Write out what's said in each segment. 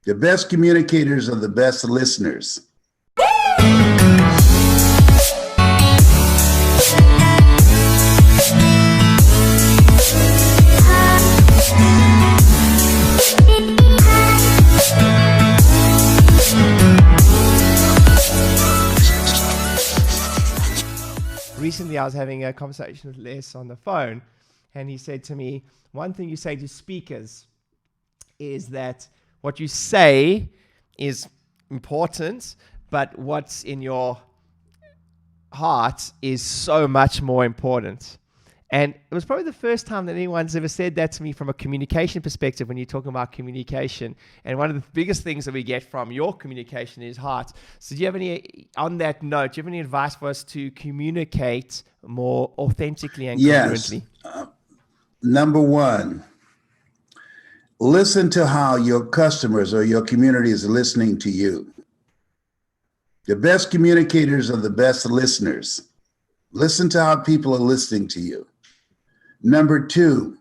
The best communicators are the best listeners. Recently, I was having a conversation with Les on the phone, and he said to me, one thing you say to speakers is that what you say is important, but what's in your heart is so much more important. And it was probably the first time that anyone's ever said that to me from a communication perspective when you're talking about communication. And one of the biggest things that we get from your communication is heart. So do you have any, on that note, do you have any advice for us to communicate more authentically and congruently? Yes. Number one, listen to how your customers or your community is listening to you. The best communicators are the best listeners. Listen to how people are listening to you. Number two,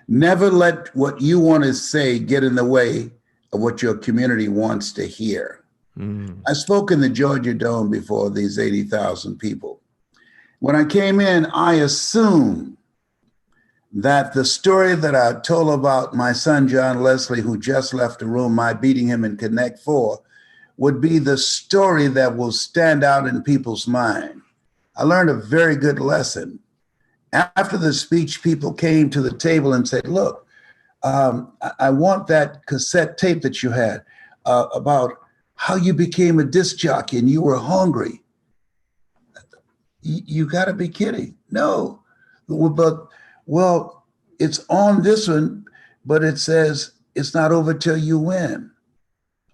never let what you want to say get in the way of what your community wants to hear. I spoke in the Georgia Dome before these 80,000 people. When I came in, I assumed that the story that I told about my son, John Leslie, who just left the room, my beating him in Connect 4, would be the story that will stand out in people's mind. I learned a very good lesson. After the speech, people came to the table and said, look, I want that cassette tape that you had about how you became a disc jockey and you were hungry. You got to be kidding. No, but, well, it's on this one, but it says it's not over till you win.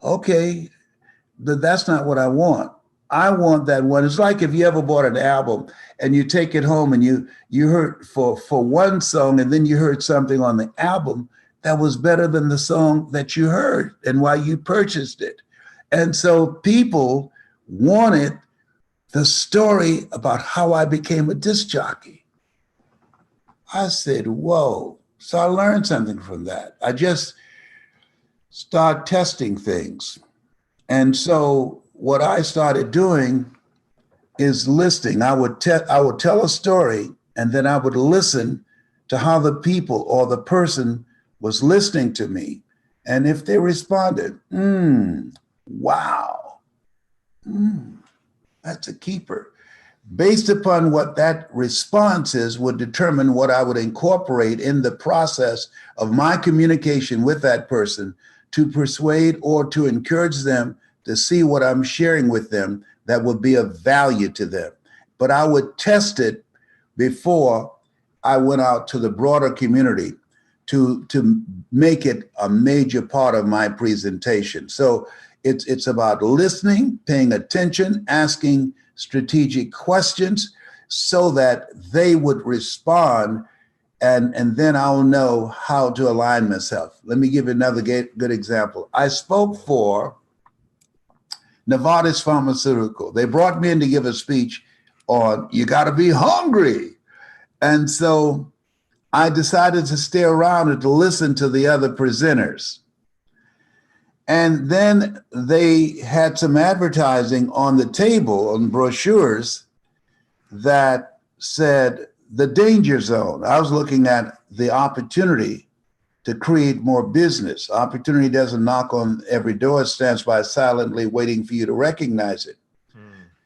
Okay, but that's not what I want. I want that one. It's like if you ever bought an album and you take it home and you heard for one song and then you heard something on the album that was better than the song that you heard and why you purchased it. And so people wanted the story about how I became a disc jockey. I said, whoa. So I learned something from that. I just started testing things. And so what I started doing is listening. I would tell a story and then I would listen to how the people or the person was listening to me. And if they responded, wow, that's a keeper. Based upon what that response is would determine what I would incorporate in the process of my communication with that person to persuade or to encourage them to see what I'm sharing with them that would be of value to them. But I would test it before I went out to the broader community to make it a major part of my presentation. So it's about listening, paying attention, asking strategic questions so that they would respond, and then I'll know how to align myself. Let me give you another good example. I spoke for Novartis Pharmaceutical. They brought me in to give a speech on you got to be hungry. And so I decided to stay around and to listen to the other presenters. And then they had some advertising on the table, on brochures, that said the danger zone. I was looking at the opportunity to create more business. Opportunity doesn't knock on every door, it stands by silently waiting for you to recognize it.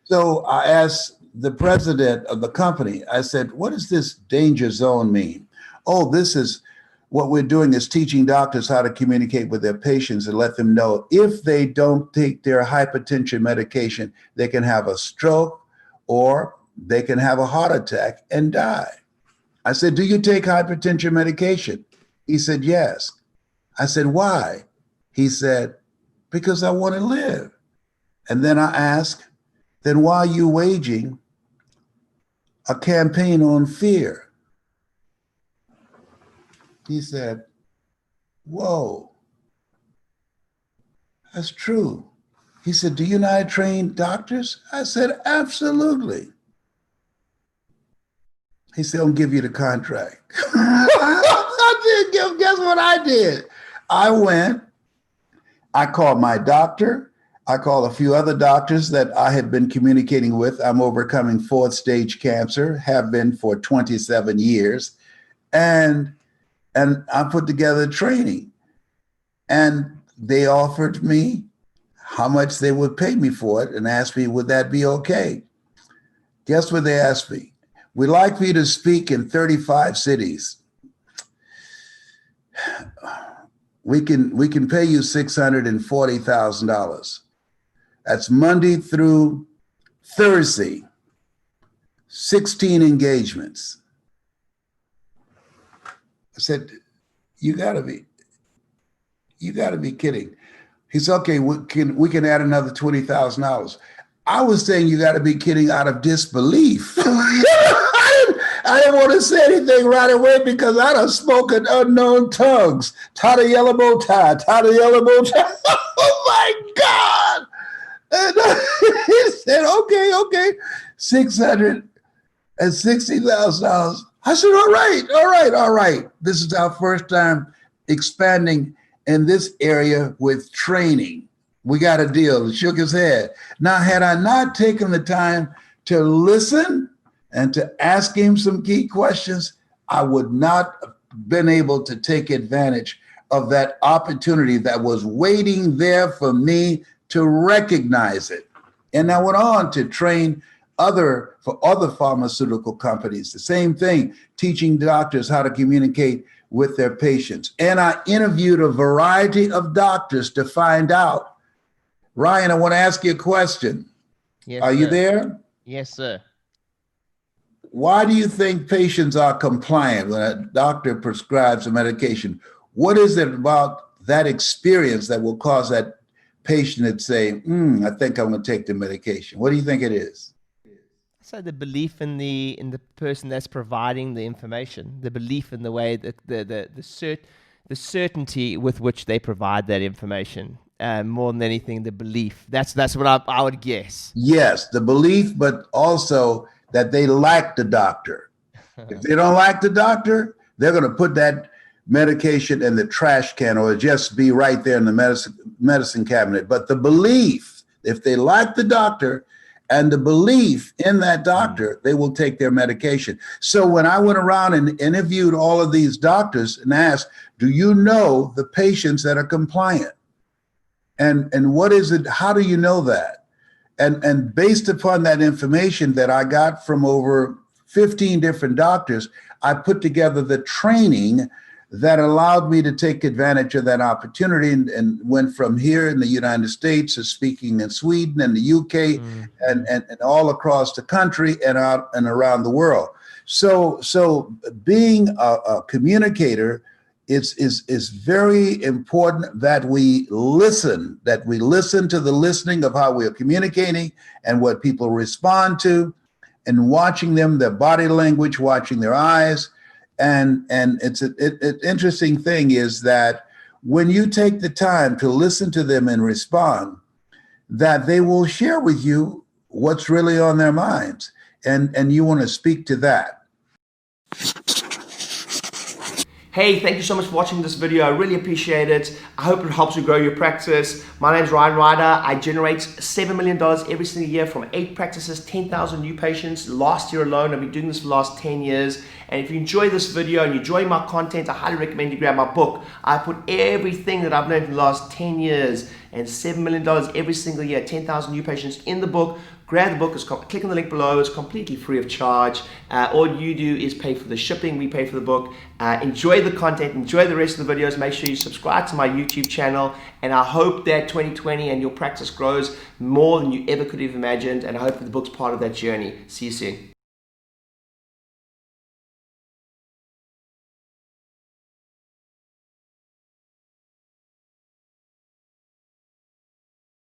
So I asked the president of the company, I said, what does this danger zone mean? Oh, this is what we're doing is teaching doctors how to communicate with their patients and let them know if they don't take their hypertension medication, they can have a stroke or they can have a heart attack and die. I said, do you take hypertension medication? He said, yes. I said, why? He said, because I want to live. And then I asked, then why are you waging a campaign on fear? He said, whoa, that's true. He said, do you know how to train doctors? I said, absolutely. He said, I'll give you the contract. I did. Guess what I did? I went I called my doctor. I called a few other doctors that I had been communicating with. I'm overcoming fourth stage cancer, have been for 27 years. And I put together training. And they offered me how much they would pay me for it and asked me, would that be okay? Guess what they asked me? We'd like for you to speak in 35 cities. We can pay you $640,000. That's Monday through Thursday, 16 engagements. I said, you gotta be kidding. He said, okay, we can add another $20,000. I was saying you got to be kidding out of disbelief. I didn't want to say anything right away because I done spoken unknown tongues. Tie the yellow bow tie, tie the yellow bow tie. Oh my God. And he said, okay, $660,000. I said, all right. This is our first time expanding in this area with training. We got a deal. He shook his head. Now, had I not taken the time to listen and to ask him some key questions, I would not have been able to take advantage of that opportunity that was waiting there for me to recognize it. And I went on to train for other pharmaceutical companies, the same thing, teaching doctors how to communicate with their patients. And I interviewed a variety of doctors to find out. Ryan, I want to ask you a question. Yes, Are sir. you there? Yes, sir. Why do you think patients are compliant when a doctor prescribes a medication? What is it about that experience that will cause that patient to say, I think I'm going to take the medication? What do you think it is? So the belief in the person that's providing the information, the belief in the way that the certainty with which they provide that information, more than anything, the belief. That's what I would guess. Yes, the belief, but also that they like the doctor. If they don't like the doctor, they're going to put that medication in the trash can or just be right there in the medicine cabinet. But the belief, if they like the doctor and the belief in that doctor, they will take their medication. So when I went around and interviewed all of these doctors and asked, do you know the patients that are compliant? And what is it? How do you know that? And based upon that information that I got from over 15 different doctors, I put together the training that allowed me to take advantage of that opportunity and went from here in the United States to speaking in Sweden and the UK and all across the country and out and around the world. So being a communicator, is very important that we listen to the listening of how we are communicating and what people respond to, and watching them, their body language, watching their eyes. And it's an interesting thing is that when you take the time to listen to them and respond, that they will share with you what's really on their minds. And you want to speak to that. Hey, thank you so much for watching this video. I really appreciate it. I hope it helps you grow your practice. My name is Rieder. I generate $7 million every single year from 8 practices, 10,000 new patients. Last year alone, I've been doing this for the last 10 years. And if you enjoy this video and you enjoy my content, I highly recommend you grab my book. I put everything that I've learned in the last 10 years and $7 million every single year, 10,000 new patients in the book. Grab the book, click on the link below, it's completely free of charge. All you do is pay for the shipping, we pay for the book. Enjoy the content, enjoy the rest of the videos, make sure you subscribe to my YouTube channel, and I hope that 2020 and your practice grows more than you ever could have imagined, and I hope that the book's part of that journey. See you soon.